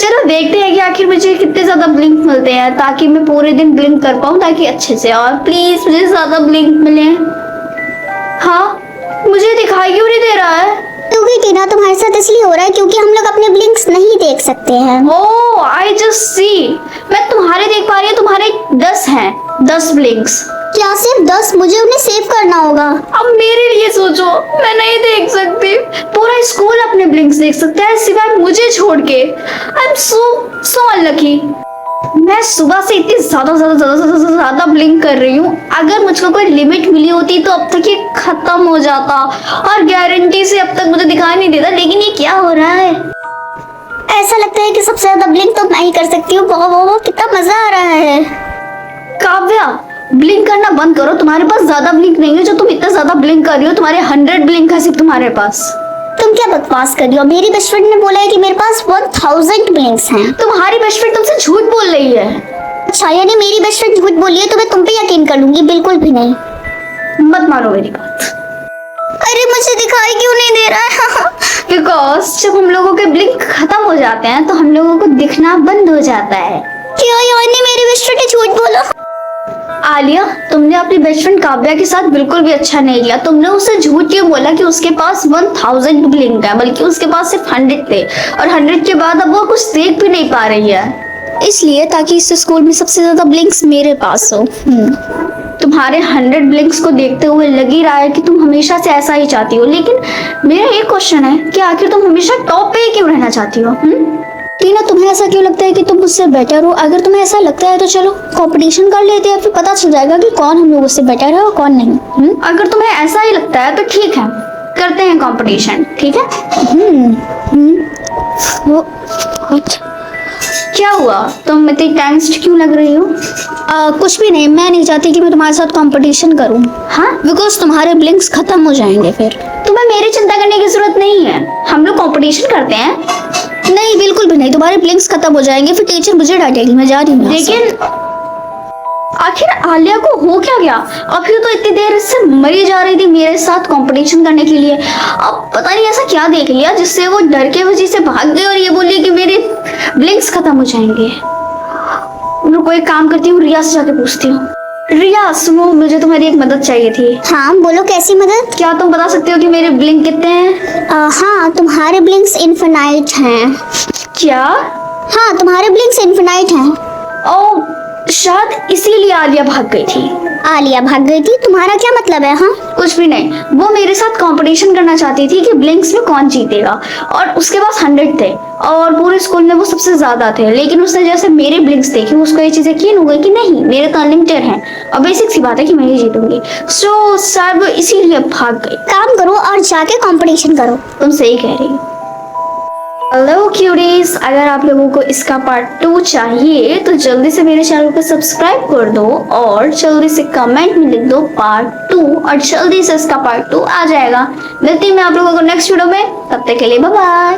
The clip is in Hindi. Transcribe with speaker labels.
Speaker 1: चलो देखते हैं कि आखिर मुझे कितने ज्यादा ब्लिंक मिलते हैं, ताकि मैं पूरे दिन ब्लिंक कर पाऊँ ताकि अच्छे से। और प्लीज मुझे ज्यादा ब्लिंक मिले। हाँ, मुझे दिखाई क्यों नहीं दे रहा है?
Speaker 2: क्योंकि टीना तुम्हारे साथ इसलिए हो रहा है क्योंकि हम लोग अपने ब्लिंक्स नहीं देख सकते हैं।
Speaker 1: ओह आई जस्ट सी, मैं तुम्हारे देख पा रही हूँ, तुम्हारे 10 हैं, 10 ब्लिंक्स।
Speaker 2: क्या सिर्फ 10? मुझे उन्हें सेव करना होगा।
Speaker 1: अब मेरे लिए सोचो, मैं नहीं देख सकती। पूरा स्कूल अपने ब्लिंक्स देख सकता है सिवाय मुझे छोड़ के। I am so unlucky. मैं सुबह से इतनी ज्यादा ब्लिंक कर रही हूँ। अगर मुझको कोई लिमिट मिली होती तो अब तक ये खत्म हो जाता, और गारंटी से अब तक मुझे दिखाई नहीं देता। लेकिन ये क्या हो रहा है?
Speaker 2: ऐसा लगता है कि सबसे ज्यादा ब्लिंक तो मैं ही कर सकती हूँ। बहुत कितना मजा आ रहा है।
Speaker 1: काव्या, ब्लिंक करना बंद करो। तुम्हारे पास ज्यादा ब्लिंक नहीं है जो तुम इतना ज्यादा ब्लिंक कर रही हो। तुम्हारे 100 ब्लिंक है सिर्फ तुम्हारे पास।
Speaker 2: तुम क्या बकवास कर रही हो? मेरी बेस्ट फ्रेंड ने बोला है कि मेरे पास 1000 ब्लिंक्स हैं।
Speaker 1: तुम्हारी बेस्ट फ्रेंड तुमसे झूठ बोल रही है।
Speaker 2: अच्छा, यानी मेरी बेस्ट फ्रेंड झूठ बोली है तो मैं तुम पे यकीन कर लूंगी? बिल्कुल भी नहीं।
Speaker 1: मत मानो मेरी बात।
Speaker 2: अरे मुझे दिखाई क्यों नहीं दे रहा है?
Speaker 1: बिकॉज जब हम लोगों के ब्लिंक खत्म हो जाते हैं तो हम लोगों को दिखना बंद हो जाता है।
Speaker 2: क्या यानी मेरी बेस्ट फ्रेंड ने झूठ बोला?
Speaker 1: आलिया, तुमने अपनी बेस्ट फ्रेंड काव्या के साथ बिल्कुल भी अच्छा नहीं किया। तुमने उससे झूठ क्यों बोला कि उसके पास 1000 ब्लिंक है, बल्कि उसके पास सिर्फ 100 थे। और 100 के बाद अब वो कुछ देख भी नहीं पा रही है।
Speaker 2: इसलिए ताकि इस स्कूल में सबसे ज्यादा ब्लिंक्स मेरे पास हो।
Speaker 1: तुम्हारे 100 ब्लिंक्स को देखते हुए लग ही रहा है कि तुम हमेशा से ऐसा ही चाहती हो। लेकिन मेरा एक क्वेश्चन है कि आखिर तुम हमेशा टॉप पे क्यों रहना चाहती हो?
Speaker 2: टीना, तुम्हें ऐसा क्यों लगता है कि तुम मुझसे बेटर हो? अगर तुम्हें ऐसा लगता है तो चलो कंपटीशन कर लेते हैं, फिर पता चल जाएगा कि कौन हम लोगों से बेटर है और कौन नहीं।
Speaker 1: अगर तुम्हें ऐसा ही लगता है तो ठीक है, करते हैं कंपटीशन। ठीक है? क्या हुआ, तुम इतनी टेंस्ड क्यों लग रही हो?
Speaker 2: कुछ भी नहीं, मैं नहीं चाहती कि मैं तुम्हारे साथ कंपटीशन करूं।
Speaker 1: हाँ,
Speaker 2: बिकॉज तुम्हारे ब्लिंक्स खत्म हो जाएंगे फिर।
Speaker 1: तुम्हें मेरी चिंता करने की जरूरत नहीं है। हम लोग कंपटीशन करते हैं।
Speaker 2: नहीं, बिल्कुल भी नहीं। तुम्हारे ब्लिंक्स खत्म हो जाएंगे फिर टीचर मुझे डांटेगी। मैं जा रही हूँ।
Speaker 1: लेकिन आखिर आलिया को हो क्या गया? अभी तो इतनी देर से मरी जा रही थी मेरे साथ कंपटीशन करने के लिए। अब पता नहीं ऐसा क्या देख लिया जिससे वो डर के वजह से भाग गई और ये बोली कि मेरे ब्लिंक्स खत्म हो जाएंगे। रुको, एक काम करती हूँ, रिया से जाके पूछती हूँ। रिया सुनो, मुझे तुम्हारी एक मदद चाहिए थी।
Speaker 2: हाँ बोलो, कैसी मदद?
Speaker 1: क्या तुम बता सकते हो कि मेरे ब्लिंक कितने हैं?
Speaker 2: हाँ, तुम्हारे ब्लिंक्स इनफिनाइट हैं।
Speaker 1: क्या?
Speaker 2: हाँ, तुम्हारे ब्लिंक्स इनफिनाइट हैं।
Speaker 1: ओ, शायद इसीलिए आलिया भाग गई थी।
Speaker 2: आलिया भाग गई थी? तुम्हारा क्या मतलब है? हाँ,
Speaker 1: कुछ भी नहीं। वो मेरे साथ कंपटीशन करना चाहती थी कि ब्लिंक्स में कौन जीतेगा, और उसके पास 100 थे और पूरे स्कूल में वो सबसे ज्यादा थे। लेकिन उसने जैसे मेरे ब्लिंक्स देखे, उसको ये चीज यकीन हो गई कि नहीं, मेरे तो अनलिमिटेड हैं और बेसिक सी बात है कि मैं ही जीतूंगी। सो शायद वो इसीलिए भाग गई।
Speaker 2: काम करो और जाके कंपटीशन करो।
Speaker 1: तुम सही कह रही हो। हेलो क्यूरीज, अगर आप लोगों को इसका पार्ट 2 चाहिए तो जल्दी से मेरे चैनल को सब्सक्राइब कर दो और जल्दी से कमेंट में लिख दो पार्ट 2 और जल्दी से इसका पार्ट 2 आ जाएगा। मिलती हूँ मैं आप लोगों को नेक्स्ट वीडियो में। तब तक के लिए बाय बाय।